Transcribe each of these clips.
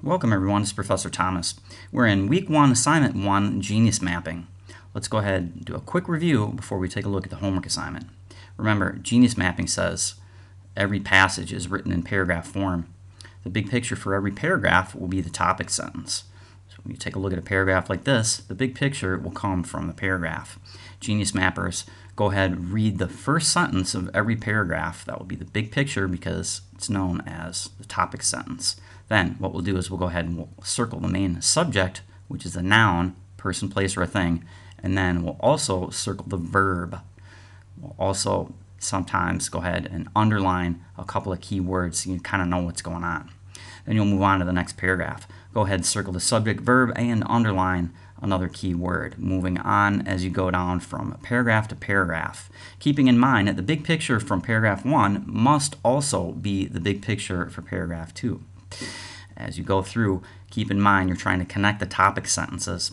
Welcome everyone, this is Professor Thomas. We're in Week 1, Assignment 1, Genius Mapping. Let's go ahead and do a quick review before we take a look at the homework assignment. Remember, Genius Mapping says every passage is written in paragraph form. The big picture for every paragraph will be the topic sentence. So when you take a look at a paragraph like this, the big picture will come from the paragraph. Genius Mappers, go ahead and read the first sentence of every paragraph. That will be the big picture because it's known as the topic sentence. Then what we'll do is we'll go ahead and we'll circle the main subject, which is a noun, person, place, or a thing, and then we'll also circle the verb. We'll also sometimes go ahead and underline a couple of key words so you kind of know what's going on. Then you'll move on to the next paragraph. Go ahead and circle the subject, verb, and underline another key word, moving on as you go down from paragraph to paragraph. Keeping in mind that the big picture from paragraph 1 must also be the big picture for paragraph 2. As you go through, keep in mind you're trying to connect the topic sentences.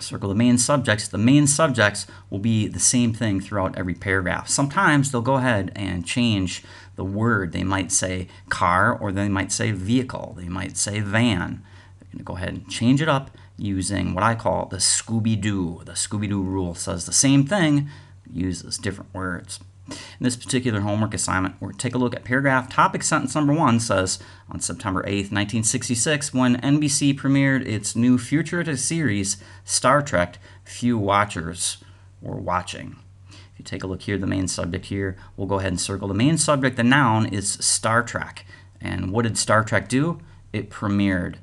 Circle the main subjects. The main subjects will be the same thing throughout every paragraph. Sometimes they'll go ahead and change the word. They might say car, or they might say vehicle. They might say van. They're going to go ahead and change it up using what I call the Scooby-Doo. The Scooby-Doo rule says the same thing, uses different words. In this particular homework assignment, we'll take a look at paragraph. Topic sentence number 1 says, on September 8th, 1966, when NBC premiered its new futuristic series, Star Trek, few watchers were watching. If you take a look here, the main subject here, we'll go ahead and circle the main subject. The noun is Star Trek. And what did Star Trek do? It premiered.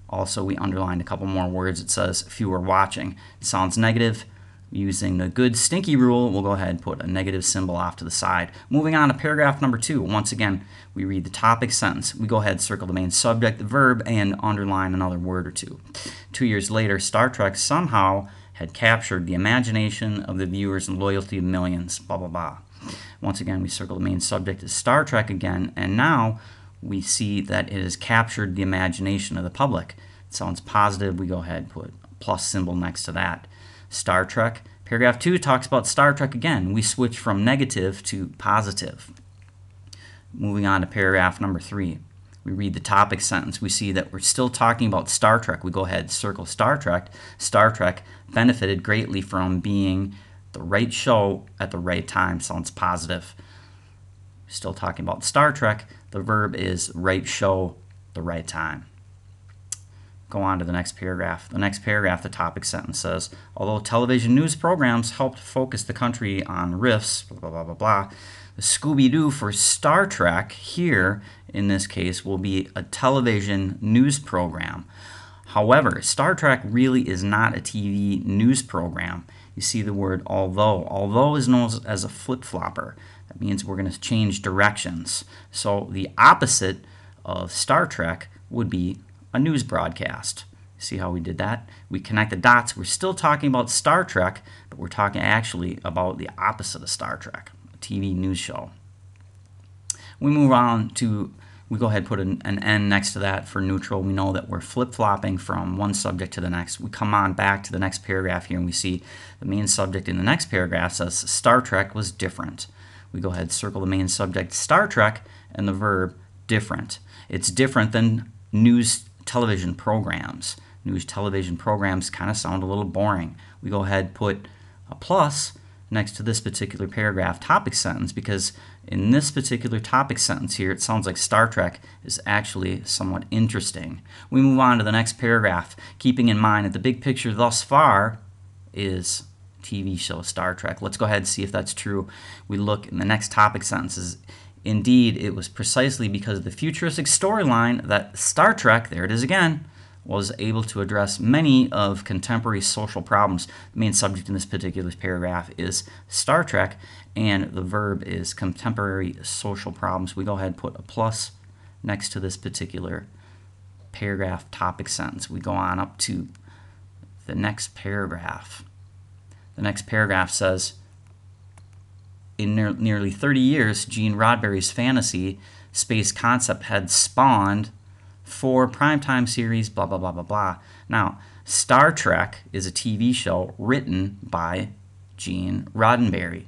Also, we underlined a couple more words. It says few were watching. It sounds negative. Using the good stinky rule, we'll go ahead and put a negative symbol off to the side. Moving on to paragraph number 2. Once again, we read the topic sentence. We go ahead and circle the main subject, the verb, and underline another word or two. 2 years later, Star Trek somehow had captured the imagination of the viewers and loyalty of millions, blah, blah, blah. Once again, we circle the main subject as Star Trek again, and now we see that it has captured the imagination of the public. It sounds positive. We go ahead and put a plus symbol next to that. Star Trek. Paragraph 2 talks about Star Trek again. We switch from negative to positive. Moving on to paragraph number 3. We read the topic sentence. We see that we're still talking about Star Trek. We go ahead and circle Star Trek. Star Trek benefited greatly from being the right show at the right time. Sounds positive. Still talking about Star Trek. The verb is right show, the right time. Go on to the next paragraph. The next paragraph, the topic sentence says, although television news programs helped focus the country on riffs, blah, blah, blah, blah, blah, the Scooby-Doo for Star Trek here, in this case, will be a television news program. However, Star Trek really is not a TV news program. You see the word although. Although is known as a flip-flopper. That means we're going to change directions. So the opposite of Star Trek would be a news broadcast. See how we did that? We connect the dots. We're still talking about Star Trek, but we're talking actually about the opposite of Star Trek, a TV news show. We move on to, we go ahead and put an N next to that for neutral. We know that we're flip-flopping from one subject to the next. We come on back to the next paragraph here, and we see the main subject in the next paragraph says Star Trek was different. We go ahead and circle the main subject, Star Trek, and the verb different. It's different than news television programs. News television programs kind of sound a little boring. We go ahead and put a plus next to this particular paragraph topic sentence because in this particular topic sentence here, it sounds like Star Trek is actually somewhat interesting. We move on to the next paragraph, keeping in mind that the big picture thus far is TV show Star Trek. Let's go ahead and see if that's true. We look in the next topic sentences. Indeed, it was precisely because of the futuristic storyline that Star Trek, there it is again, was able to address many of contemporary social problems. The main subject in this particular paragraph is Star Trek, and the verb is contemporary social problems. We go ahead and put a plus next to this particular paragraph topic sentence. We go on up to the next paragraph. The next paragraph says, in nearly 30 years, Gene Roddenberry's fantasy space concept had spawned 4 primetime series, blah, blah, blah, blah, blah. Now, Star Trek is a TV show written by Gene Roddenberry.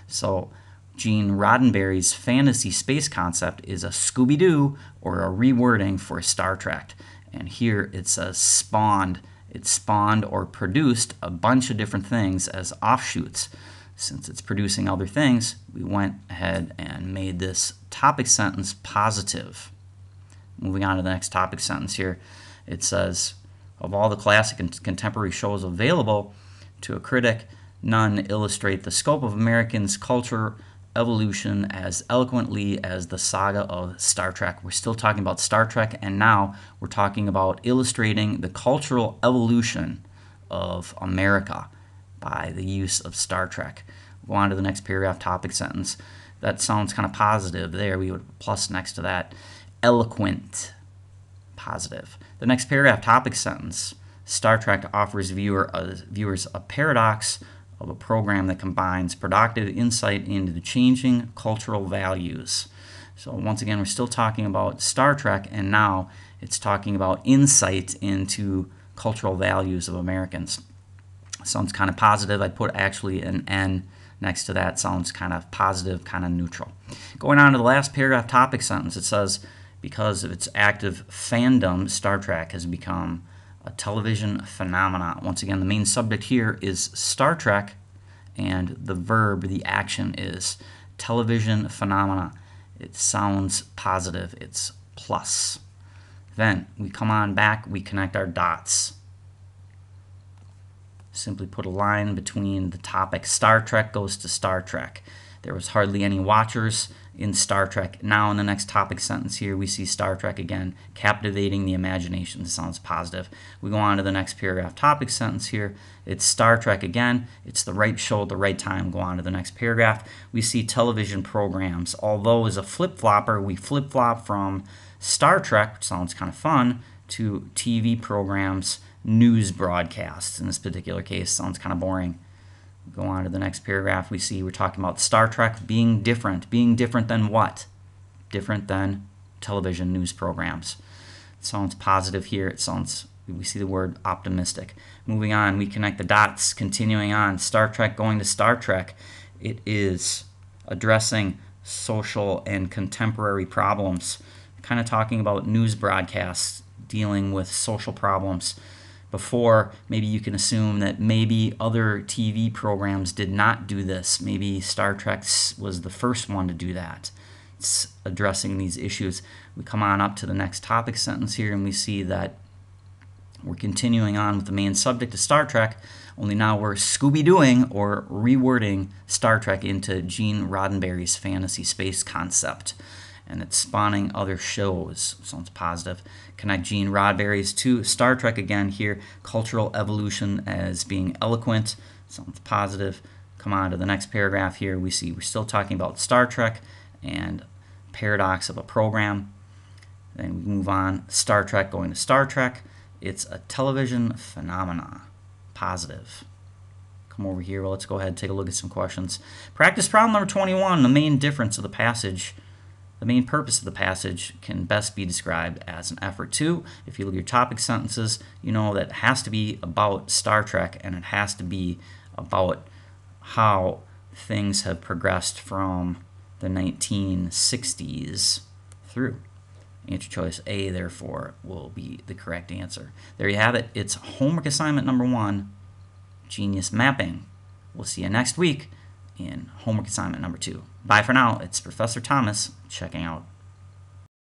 So Gene Roddenberry's fantasy space concept is a Scooby-Doo or a rewording for Star Trek. And here it says spawned. It spawned or produced a bunch of different things as offshoots. Since it's producing other things, we went ahead and made this topic sentence positive. Moving on to the next topic sentence here, it says, of all the classic and contemporary shows available to a critic, none illustrate the scope of Americans' culture evolution as eloquently as the saga of Star Trek. We're still talking about Star Trek, and now we're talking about illustrating the cultural evolution of America by the use of Star Trek. Go on to the next paragraph topic sentence. That sounds kind of positive there. We would plus next to that. Eloquent. Positive. The next paragraph topic sentence. Star Trek offers viewers a paradox of a program that combines productive insight into the changing cultural values. So once again, we're still talking about Star Trek, and now it's talking about insight into cultural values of Americans. Sounds kind of positive. I'd put actually an N next to that. Sounds kind of positive, kind of neutral. Going on to the last paragraph topic sentence, it says, because of its active fandom, Star Trek has become a television phenomenon. Once again, the main subject here is Star Trek, and the verb, the action, is television phenomena. It sounds positive. It's plus. Then we come on back, we connect our dots. Simply put a line between the topic. Star Trek goes to Star Trek. There was hardly any watchers in Star Trek. Now in the next topic sentence here, we see Star Trek again, captivating the imagination. This sounds positive. We go on to the next paragraph topic sentence here. It's Star Trek again. It's the right show at the right time. Go on to the next paragraph. We see television programs. Although as a flip-flopper, we flip-flop from Star Trek, which sounds kind of fun, to TV programs, news broadcasts. In this particular case, sounds kind of boring. Go on to the next paragraph. We see we're talking about Star Trek being different. Being different than what? Different than television news programs. It sounds positive here. It sounds, we see the word optimistic. Moving on, we connect the dots. Continuing on, Star Trek going to Star Trek. It is addressing social and contemporary problems. Kind of talking about news broadcasts dealing with social problems. Before, maybe you can assume that maybe other TV programs did not do this. Maybe Star Trek was the first one to do that. It's addressing these issues. We come on up to the next topic sentence here, and we see that we're continuing on with the main subject of Star Trek, only now we're Scooby-Dooing or rewording Star Trek into Gene Roddenberry's fantasy space concept. And it's spawning other shows. Sounds positive. Connect Gene Roddenberry's to Star Trek again here. Cultural evolution as being eloquent. Sounds positive. Come on to the next paragraph here. We see we're still talking about Star Trek and paradox of a program. Then we move on. Star Trek going to Star Trek. It's a television phenomena. Positive. Come over here. Well, let's go ahead and take a look at some questions. Practice problem number 21. The main difference of the passage. The main purpose of the passage can best be described as an effort to. If you look at your topic sentences, you know that it has to be about Star Trek, and it has to be about how things have progressed from the 1960s through. Answer choice A, therefore, will be the correct answer. There you have it. It's homework assignment number 1, Genius Mapping. We'll see you next week in homework assignment number 2. Bye for now. It's Professor Thomas checking out.